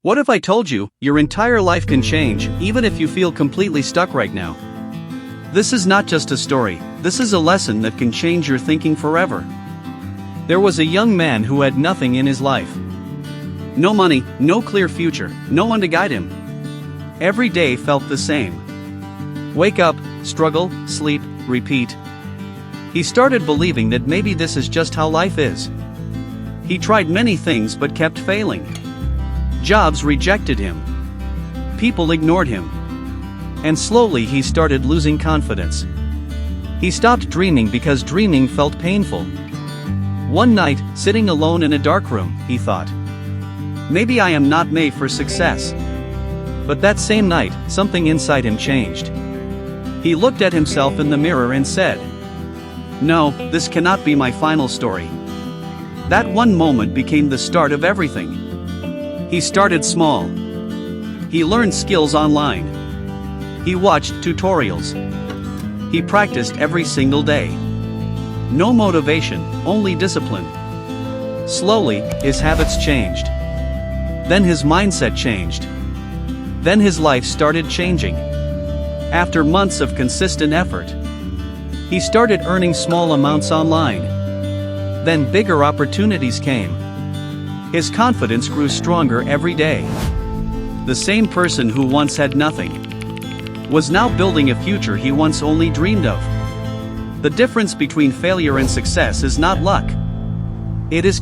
What if I told you, your entire life can change, even if you feel completely stuck right now? This is not just a story, this is a lesson that can change your thinking forever. There was a young man who had nothing in his life. No money, no clear future, no one to guide him. Every day felt the same. Wake up, struggle, sleep, repeat. He started believing that maybe this is just how life is. He tried many things but kept failing. Jobs rejected him. People ignored him. And slowly he started losing confidence. He stopped dreaming because dreaming felt painful. One night, sitting alone in a dark room, he thought, maybe I am not made for success. But that same night, something inside him changed. He looked at himself in the mirror and said, no, this cannot be my final story. That one moment became the start of everything. He started small. He learned skills online. He watched tutorials. He practiced every single day. No motivation, only discipline. Slowly, his habits changed. Then his mindset changed. Then his life started changing. After months of consistent effort, he started earning small amounts online. Then bigger opportunities came. His confidence grew stronger every day. The same person who once had nothing was now building a future he once only dreamed of. The difference between failure and success is not luck. It is